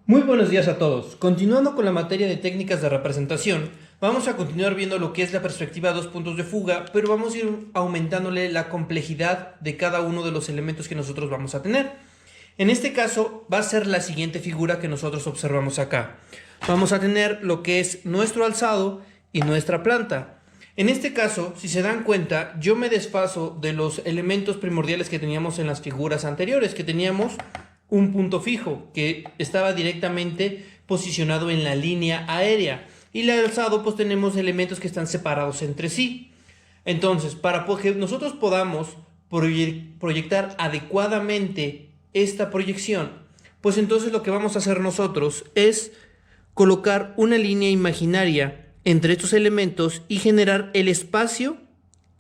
Muy buenos días a todos. Continuando con la materia de técnicas de representación, vamos a continuar viendo lo que es la perspectiva a dos puntos de fuga, pero vamos a ir aumentándole la complejidad de cada uno de los elementos que nosotros vamos a tener. En este caso va a ser la siguiente figura que nosotros observamos acá. Vamos a tener lo que es nuestro alzado y nuestra planta. En este caso, si se dan cuenta, yo me desfaso de los elementos primordiales que teníamos en las figuras anteriores, que teníamos un punto fijo que estaba directamente posicionado en la línea aérea, y el alzado pues tenemos elementos que están separados entre sí. Entonces, para que nosotros podamos proyectar adecuadamente esta proyección, pues entonces lo que vamos a hacer nosotros es colocar una línea imaginaria entre estos elementos y generar el espacio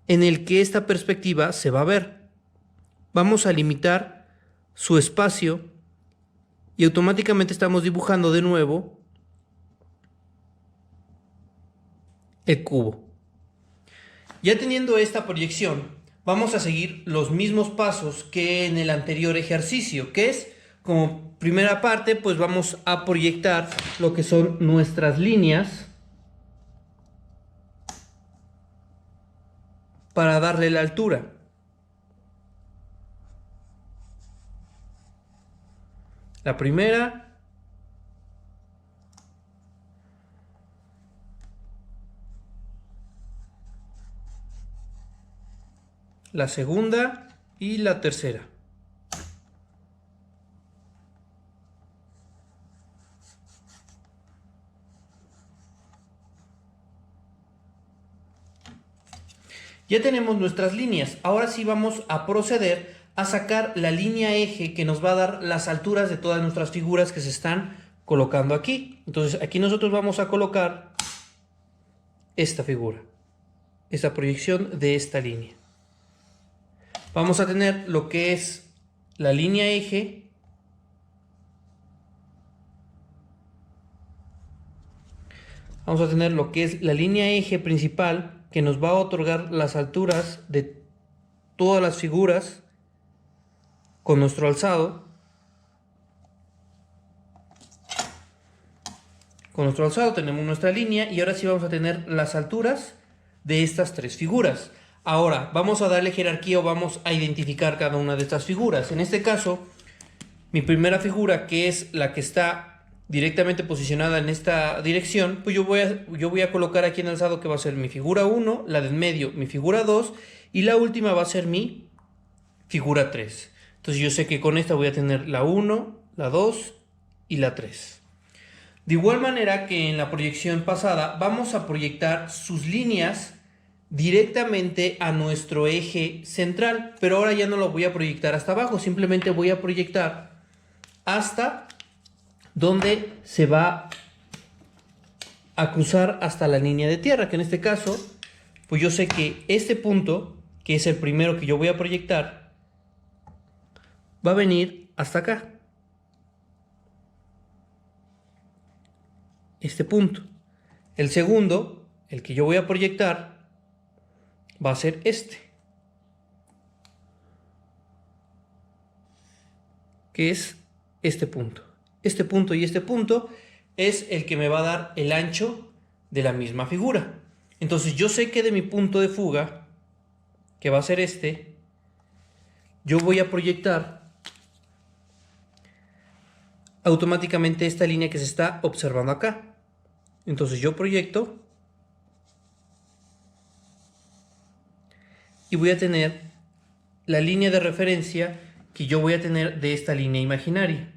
en el que esta perspectiva se va a ver. Vamos a limitar su espacio y automáticamente estamos dibujando de nuevo el cubo. Ya teniendo esta proyección, vamos a seguir los mismos pasos que en el anterior ejercicio, que es, como primera parte, pues vamos a proyectar lo que son nuestras líneas para darle la altura. La primera, la segunda y la tercera. Ya tenemos nuestras líneas. Ahora sí vamos a proceder a sacar la línea eje que nos va a dar las alturas de todas nuestras figuras que se están colocando aquí. Entonces aquí nosotros vamos a colocar esta figura, esta proyección de esta línea. Vamos a tener lo que es la línea eje, vamos a tener lo que es la línea eje principal que nos va a otorgar las alturas de todas las figuras con nuestro alzado. Con nuestro alzado tenemos nuestra línea y ahora sí vamos a tener las alturas de estas tres figuras. Ahora vamos a darle jerarquía o vamos a identificar cada una de estas figuras. En este caso, mi primera figura, que es la que está directamente posicionada en esta dirección, pues yo voy a colocar aquí en alzado que va a ser mi figura 1, la de en medio mi figura 2 y la última va a ser mi figura 3. Entonces yo sé que con esta voy a tener la 1, la 2 y la 3. De igual manera que en la proyección pasada, vamos a proyectar sus líneas directamente a nuestro eje central, pero ahora ya no lo voy a proyectar hasta abajo, simplemente voy a proyectar hasta donde se va a cruzar hasta la línea de tierra, que en este caso, pues yo sé que este punto, que es el primero que yo voy a proyectar, va a venir hasta acá. Este punto. El segundo, el que yo voy a proyectar, va a ser este, que es este punto. Este punto y este punto es el que me va a dar el ancho de la misma figura. Entonces yo sé que de mi punto de fuga, que va a ser este, yo voy a proyectar automáticamente esta línea que se está observando acá. Entonces yo proyecto y voy a tener la línea de referencia que yo voy a tener de esta línea imaginaria.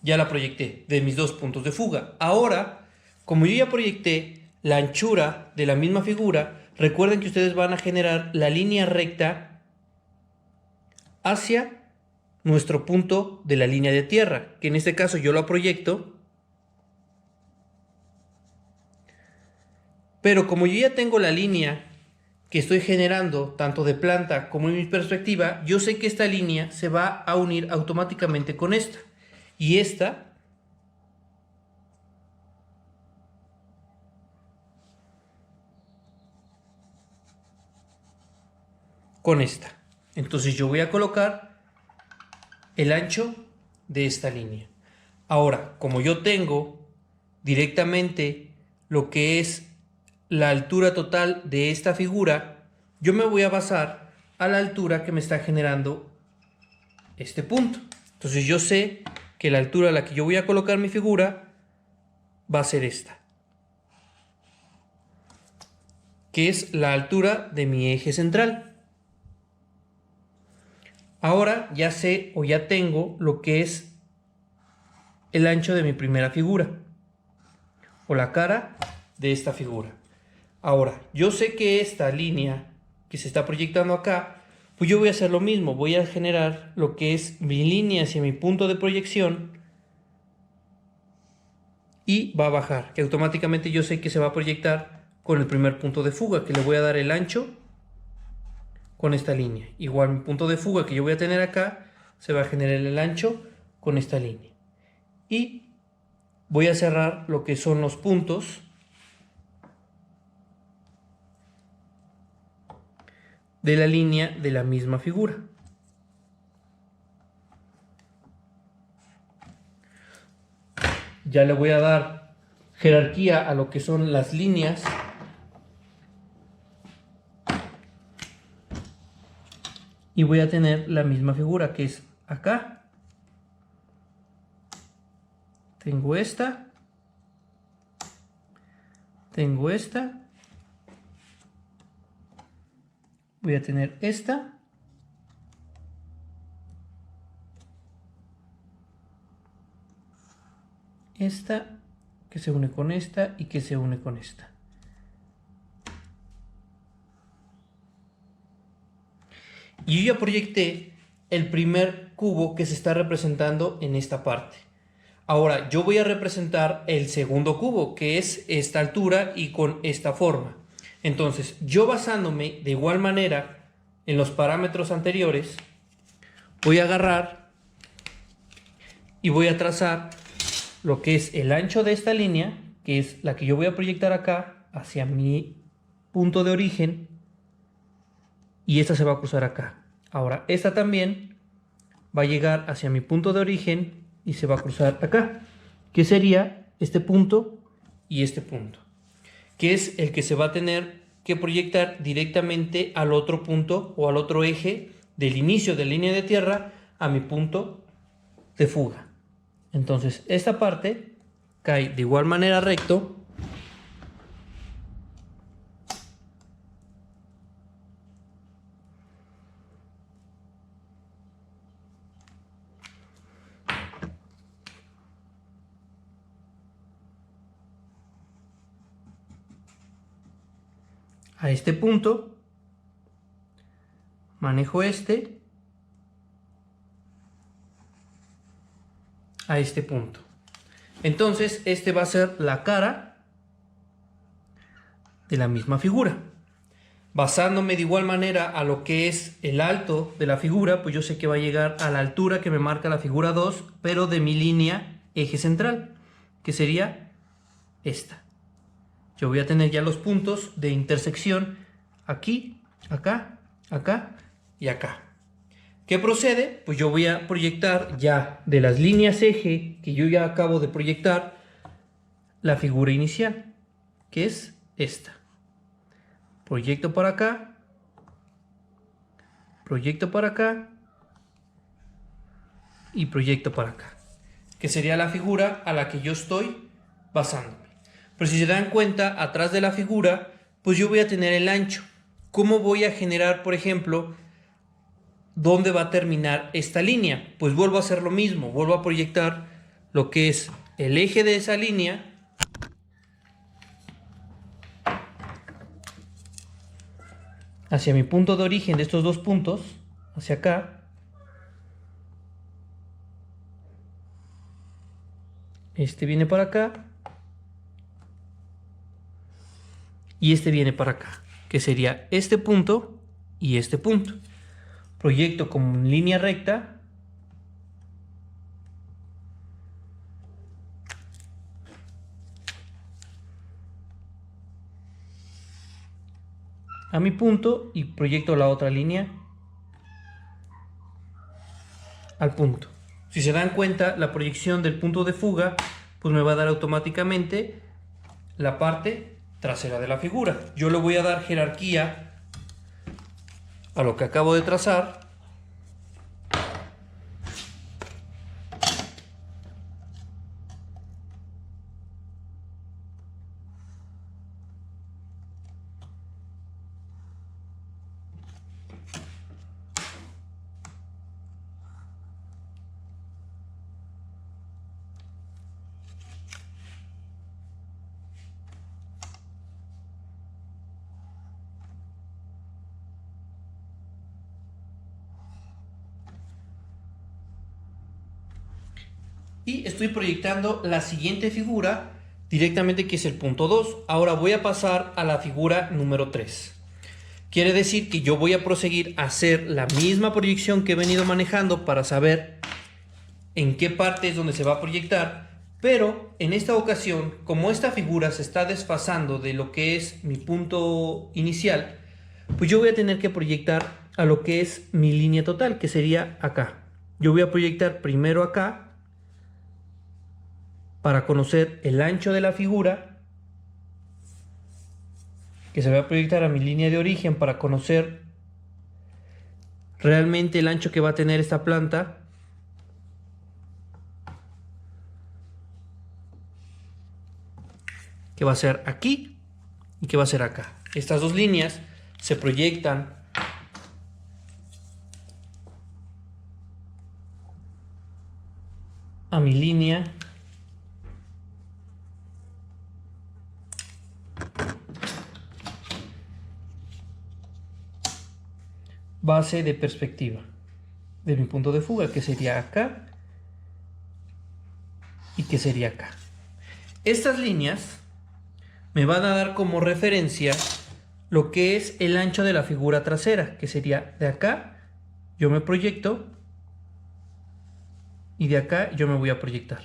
Ya la proyecté de mis dos puntos de fuga. Ahora, como yo ya proyecté la anchura de la misma figura, recuerden que ustedes van a generar la línea recta hacia nuestro punto de la línea de tierra, que en este caso yo lo proyecto. Pero como yo ya tengo la línea que estoy generando, tanto de planta como en mi perspectiva, yo sé que esta línea se va a unir automáticamente con esta. Y esta con esta. Entonces yo voy a colocar el ancho de esta línea. Ahora, como yo tengo directamente lo que es la altura total de esta figura, yo me voy a basar a la altura que me está generando este punto. Entonces yo sé que la altura a la que yo voy a colocar mi figura va a ser esta, que es la altura de mi eje central. Ahora ya sé o ya tengo lo que es el ancho de mi primera figura o la cara de esta figura. Ahora, yo sé que esta línea que se está proyectando acá, pues yo voy a hacer lo mismo, voy a generar lo que es mi línea hacia mi punto de proyección y va a bajar, que automáticamente yo sé que se va a proyectar con el primer punto de fuga, que le voy a dar el ancho con esta línea. Igual mi punto de fuga que yo voy a tener acá, se va a generar el ancho con esta línea. Y voy a cerrar lo que son los puntos de la línea de la misma figura. Ya le voy a dar jerarquía a lo que son las líneas y voy a tener la misma figura, que es acá. Tengo esta, tengo esta, voy a tener esta, esta, que se une con esta y que se une con esta. Y yo ya proyecté el primer cubo que se está representando en esta parte. Ahora yo voy a representar el segundo cubo, que es esta altura y con esta forma. Entonces yo, basándome de igual manera en los parámetros anteriores, voy a agarrar y voy a trazar lo que es el ancho de esta línea, que es la que yo voy a proyectar acá hacia mi punto de origen, y esta se va a cruzar acá. Ahora esta también va a llegar hacia mi punto de origen y se va a cruzar acá, que sería este punto y este punto, que es el que se va a tener que proyectar directamente al otro punto o al otro eje del inicio de la línea de tierra a mi punto de fuga. Entonces esta parte cae de igual manera recto a este punto, manejo este a este punto. Entonces este va a ser la cara de la misma figura. Basándome de igual manera a lo que es el alto de la figura, pues yo sé que va a llegar a la altura que me marca la figura 2, pero de mi línea eje central, que sería esta. Yo voy a tener ya los puntos de intersección aquí, acá, acá y acá. ¿Qué procede? Pues yo voy a proyectar ya de las líneas eje que yo ya acabo de proyectar la figura inicial, que es esta. Proyecto para acá, proyecto para acá y proyecto para acá, que sería la figura a la que yo estoy basándome. Pero si se dan cuenta, atrás de la figura, pues yo voy a tener el ancho. ¿Cómo voy a generar, por ejemplo, dónde va a terminar esta línea? Pues vuelvo a hacer lo mismo, vuelvo a proyectar lo que es el eje de esa línea hacia mi punto de origen de estos dos puntos, hacia acá. Este viene para acá y este viene para acá, que sería este punto y este punto. Proyecto como línea recta a mi punto y proyecto la otra línea al punto. Si se dan cuenta, la proyección del punto de fuga pues me va a dar automáticamente la parte trasera de la figura. Yo le voy a dar jerarquía a lo que acabo de trazar. Y estoy proyectando la siguiente figura directamente, que es el punto 2. Ahora voy a pasar a la figura número 3. Quiere decir que yo voy a proseguir a hacer la misma proyección que he venido manejando para saber en qué parte es donde se va a proyectar. Pero en esta ocasión, como esta figura se está desfasando de lo que es mi punto inicial, pues yo voy a tener que proyectar a lo que es mi línea total, que sería acá. Yo voy a proyectar primero acá, para conocer el ancho de la figura, que se va a proyectar a mi línea de origen para conocer realmente el ancho que va a tener esta planta. Que va a ser aquí y que va a ser acá. Estas dos líneas se proyectan a mi línea base de perspectiva de mi punto de fuga, que sería acá y que sería acá. Estas líneas me van a dar como referencia lo que es el ancho de la figura trasera, que sería de acá yo me proyecto y de acá yo me voy a proyectar.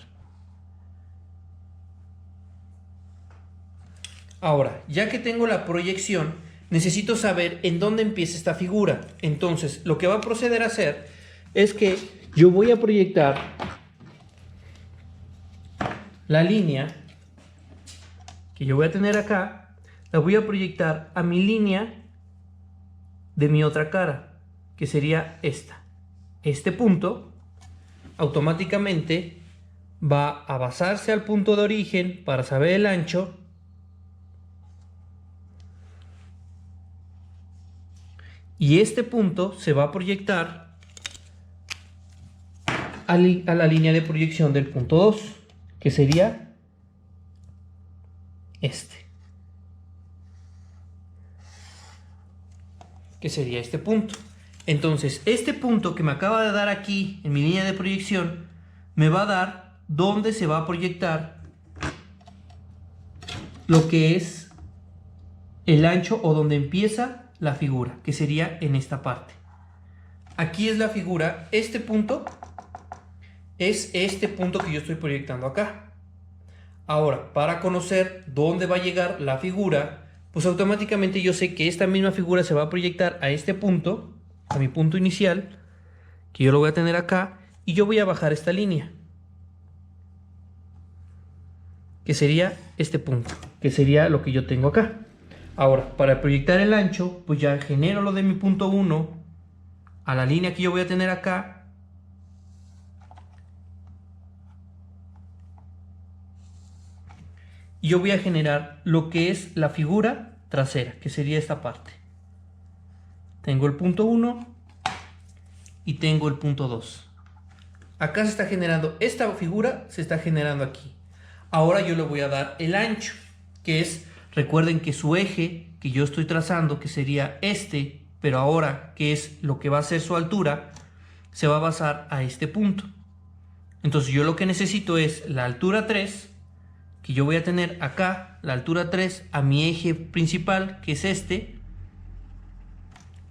Ahora, ya que tengo la proyección, necesito saber en dónde empieza esta figura. Entonces, lo que va a proceder a hacer es que yo voy a proyectar la línea que yo voy a tener acá, la voy a proyectar a mi línea de mi otra cara, que sería esta. Este punto automáticamente va a basarse al punto de origen para saber el ancho. Y este punto se va a proyectar a la línea de proyección del punto 2, que sería este. Que sería este punto. Entonces, este punto que me acaba de dar aquí en mi línea de proyección, me va a dar dónde se va a proyectar lo que es el ancho o donde empieza la figura, que sería en esta parte. Aquí es la figura, este punto es este punto que yo estoy proyectando acá. Ahora, para conocer dónde va a llegar la figura, pues automáticamente yo sé que esta misma figura se va a proyectar a este punto, a mi punto inicial, que yo lo voy a tener acá, y yo voy a bajar esta línea, que sería este punto, que sería lo que yo tengo acá. Ahora, para proyectar el ancho, pues ya genero lo de mi punto 1 a la línea que yo voy a tener acá. Y yo voy a generar lo que es la figura trasera, que sería esta parte. Tengo el punto 1 y tengo el punto 2. Acá se está generando, esta figura se está generando aquí. Ahora yo le voy a dar el ancho, que es... Recuerden que su eje que yo estoy trazando, que sería este, pero ahora que es lo que va a ser su altura, se va a basar a este punto. Entonces yo lo que necesito es la altura 3, que yo voy a tener acá, la altura 3 a mi eje principal, que es este.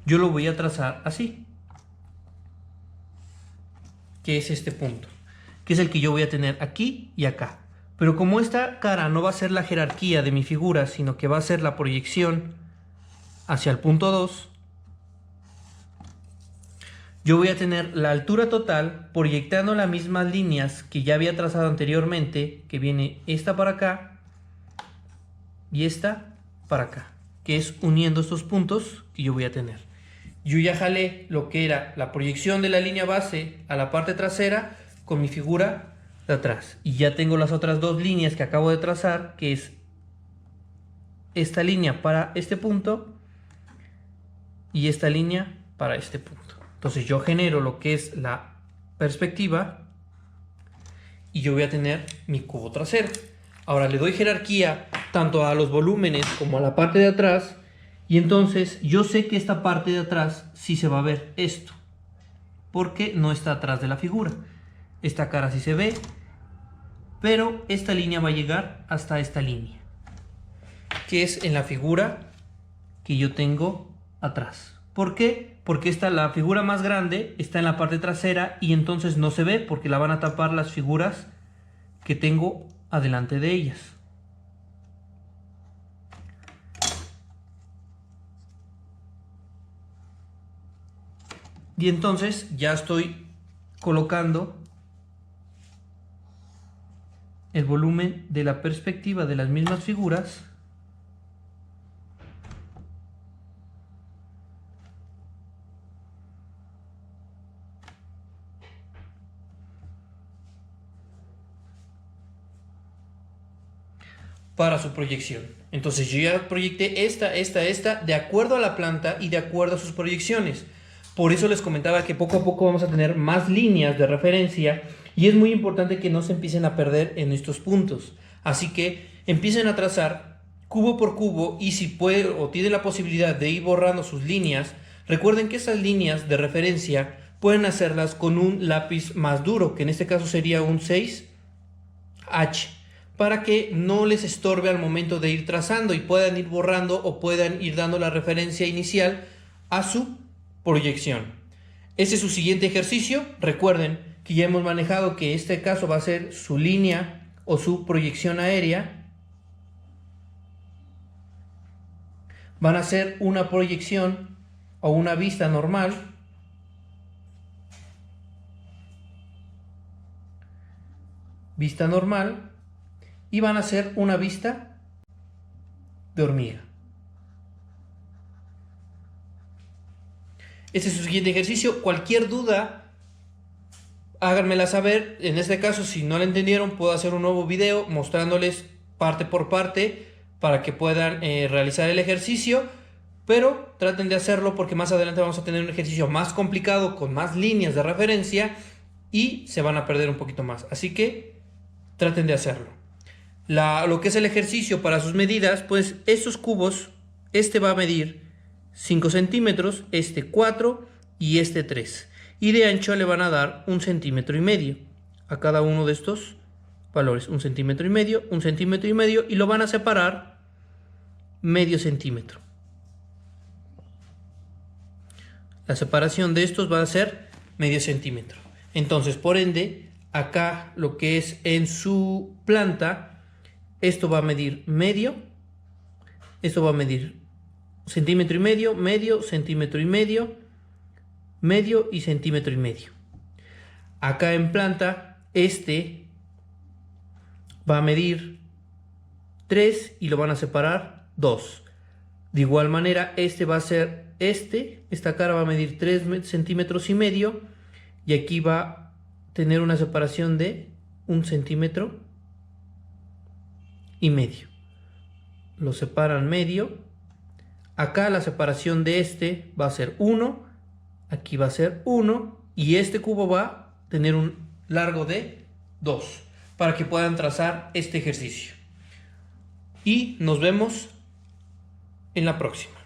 Yo lo voy a trazar así, que es este punto, que es el que yo voy a tener aquí y acá. Pero como esta cara no va a ser la jerarquía de mi figura, sino que va a ser la proyección hacia el punto 2, yo voy a tener la altura total proyectando las mismas líneas que ya había trazado anteriormente, que viene esta para acá y esta para acá, que es uniendo estos puntos que yo voy a tener. Yo ya jalé lo que era la proyección de la línea base a la parte trasera con mi figura de atrás. Y ya tengo las otras dos líneas que acabo de trazar, que es esta línea para este punto y esta línea para este punto. Entonces yo genero lo que es la perspectiva y yo voy a tener mi cubo trasero. Ahora le doy jerarquía tanto a los volúmenes como a la parte de atrás. Y entonces yo sé que esta parte de atrás sí se va a ver esto, porque no está atrás de la figura. Esta cara sí se ve, pero esta línea va a llegar hasta esta línea, que es en la figura que yo tengo atrás. ¿Por qué? Porque la figura más grande está en la parte trasera y entonces no se ve porque la van a tapar las figuras que tengo adelante de ellas. Y entonces ya estoy colocando el volumen de la perspectiva de las mismas figuras para su proyección. Entonces yo ya proyecté esta, de acuerdo a la planta y de acuerdo a sus proyecciones. Por eso les comentaba que poco a poco vamos a tener más líneas de referencia y es muy importante que no se empiecen a perder en estos puntos. Así que empiecen a trazar cubo por cubo y si pueden o tienen la posibilidad de ir borrando sus líneas, recuerden que esas líneas de referencia pueden hacerlas con un lápiz más duro, que en este caso sería un 6H, para que no les estorbe al momento de ir trazando y puedan ir borrando o puedan ir dando la referencia inicial a su proyección. Este es su siguiente ejercicio. Recuerden que ya hemos manejado que este caso va a ser su línea o su proyección aérea. Van a hacer una proyección o una vista normal. Vista normal. Y van a hacer una vista de hormiga. Este es su siguiente ejercicio. Cualquier duda, háganmela saber. En este caso, si no la entendieron, puedo hacer un nuevo video mostrándoles parte por parte para que puedan realizar el ejercicio. Pero traten de hacerlo porque más adelante vamos a tener un ejercicio más complicado con más líneas de referencia y se van a perder un poquito más. Así que traten de hacerlo. Lo que es el ejercicio para sus medidas, pues estos cubos, este va a medir 5 centímetros, este 4 y este 3. Y de ancho le van a dar 1,5 centímetros a cada uno de estos valores. 1,5 centímetros, 1,5 centímetros y lo van a separar medio centímetro. La separación de estos va a ser medio centímetro. Entonces, por ende, acá lo que es en su planta, esto va a medir medio, esto va a medir 1,5 centímetros, medio, centímetro y medio y centímetro y medio. Acá en planta, este va a medir 3 y lo van a separar 2. De igual manera, este va a ser esta cara va a medir 3 centímetros y medio y aquí va a tener una separación de 1,5 centímetros. Lo separan medio. Acá la separación de este va a ser 1, aquí va a ser 1 y este cubo va a tener un largo de 2 para que puedan trazar este ejercicio. Y nos vemos en la próxima.